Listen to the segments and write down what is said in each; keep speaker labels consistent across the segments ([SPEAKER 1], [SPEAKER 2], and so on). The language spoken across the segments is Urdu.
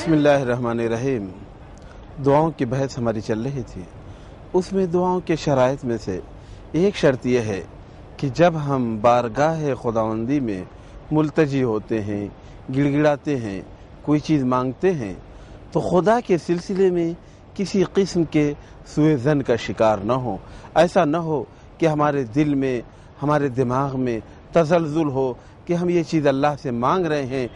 [SPEAKER 1] بسم اللہ الرحمن الرحیم۔ دعاؤں کی بحث ہماری چل رہی تھی، اس میں دعاؤں کے شرائط میں سے ایک شرط یہ ہے کہ جب ہم بارگاہ خداوندی میں ملتجی ہوتے ہیں، گڑ گڑاتے ہیں، کوئی چیز مانگتے ہیں، تو خدا کے سلسلے میں کسی قسم کے سوء ظن کا شکار نہ ہو۔ ایسا نہ ہو کہ ہمارے دل میں، ہمارے دماغ میں تزلزل ہو کہ ہم یہ چیز اللہ سے مانگ رہے ہیں،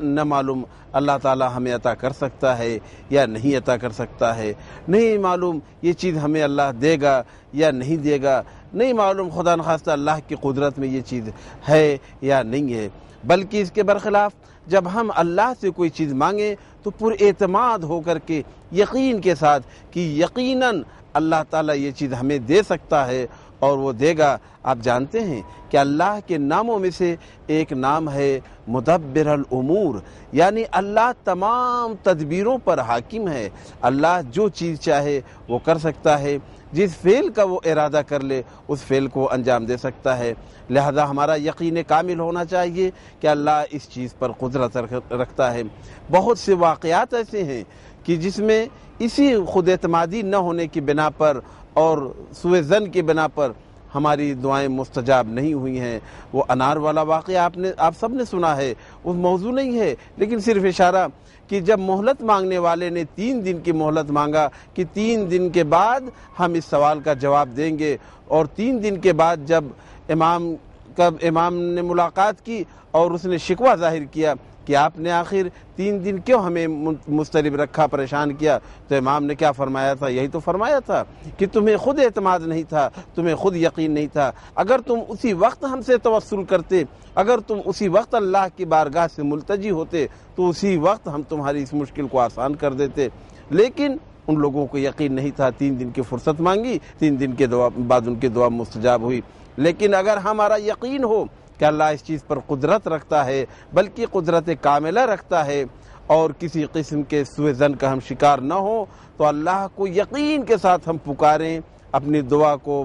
[SPEAKER 1] نہ معلوم اللہ تعالی ہمیں عطا کر سکتا ہے یا نہیں عطا کر سکتا ہے، نہیں معلوم یہ چیز ہمیں اللہ دے گا یا نہیں دے گا، نہیں معلوم خدا نخواستہ اللہ کی قدرت میں یہ چیز ہے یا نہیں ہے۔ بلکہ اس کے برخلاف جب ہم اللہ سے کوئی چیز مانگیں تو پر اعتماد ہو کر کے یقین کے ساتھ کہ یقیناً اللہ تعالیٰ یہ چیز ہمیں دے سکتا ہے اور وہ دے گا۔ آپ جانتے ہیں کہ اللہ کے ناموں میں سے ایک نام ہے مدبر الامور، یعنی اللہ تمام تدبیروں پر حاکم ہے۔ اللہ جو چیز چاہے وہ کر سکتا ہے، جس فعل کا وہ ارادہ کر لے اس فعل کو انجام دے سکتا ہے۔ لہذا ہمارا یقین کامل ہونا چاہیے کہ اللہ اس چیز پر قدرت رکھتا ہے۔ بہت سے واقعات ایسے ہیں کہ جس میں اسی خود اعتمادی نہ ہونے کی بنا پر اور سوء ظن کی بنا پر ہماری دعائیں مستجاب نہیں ہوئی ہیں۔ وہ انار والا واقعہ آپ سب نے سنا ہے، وہ موضوع نہیں ہے لیکن صرف اشارہ کہ جب مہلت مانگنے والے نے 3 دن کی مہلت مانگا کہ 3 دن کے بعد ہم اس سوال کا جواب دیں گے، اور 3 دن کے بعد جب امام نے ملاقات کی اور اس نے شکوہ ظاہر کیا کہ آپ نے آخر 3 دن کیوں ہمیں مضطرب رکھا، پریشان کیا، تو امام نے کیا فرمایا تھا؟ یہی تو فرمایا تھا کہ تمہیں خود اعتماد نہیں تھا، تمہیں خود یقین نہیں تھا۔ اگر تم اسی وقت ہم سے توسل کرتے، اگر تم اسی وقت اللہ کی بارگاہ سے ملتجی ہوتے تو اسی وقت ہم تمہاری اس مشکل کو آسان کر دیتے۔ لیکن ان لوگوں کو یقین نہیں تھا، 3 دن کی فرصت مانگی، 3 دن کے بعد ان کی دعا مستجاب ہوئی۔ لیکن اگر ہمارا یقین ہو کہ اللہ اس چیز پر قدرت رکھتا ہے، بلکہ قدرت کاملہ رکھتا ہے، اور کسی قسم کے سوء ظن کا ہم شکار نہ ہو، تو اللہ کو یقین کے ساتھ ہم پکاریں، اپنی دعا کو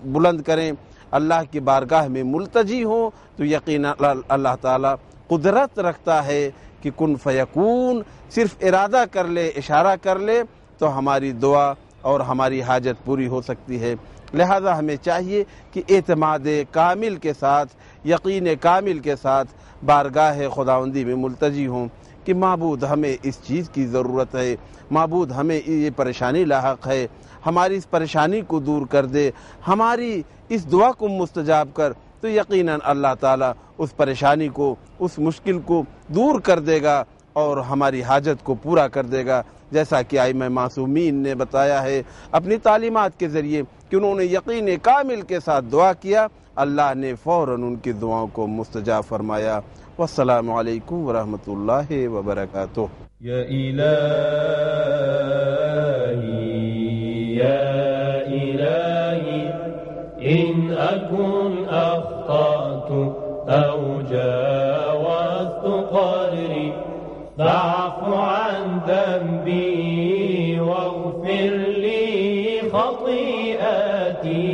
[SPEAKER 1] بلند کریں، اللہ کی بارگاہ میں ملتجی ہوں، تو یقین اللہ تعالیٰ قدرت رکھتا ہے کہ کن فیکون، صرف ارادہ کر لے، اشارہ کر لے تو ہماری دعا اور ہماری حاجت پوری ہو سکتی ہے۔ لہذا ہمیں چاہیے کہ اعتماد کامل کے ساتھ، یقین کامل کے ساتھ بارگاہ خداوندی میں ملتجی ہوں کہ معبود ہمیں اس چیز کی ضرورت ہے، معبود ہمیں یہ پریشانی لاحق ہے، ہماری اس پریشانی کو دور کر دے، ہماری اس دعا کو مستجاب کر، تو یقیناً اللہ تعالیٰ اس پریشانی کو، اس مشکل کو دور کر دے گا اور ہماری حاجت کو پورا کر دے گا۔ جیسا کہ ائمہ معصومین نے بتایا ہے اپنی تعلیمات کے ذریعے کہ انہوں نے یقین کامل کے ساتھ دعا کیا، اللہ نے فوراً ان کی دعاؤں کو مستجاب فرمایا۔ والسلام علیکم ورحمۃ اللہ وبرکاتہ۔
[SPEAKER 2] یا الہی ان اکن اخطأت او جاوزت قدری فاعف عن ذنبی واغفر لی خطیئتی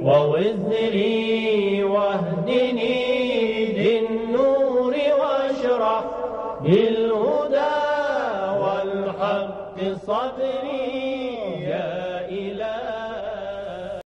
[SPEAKER 2] ووزری واهدنی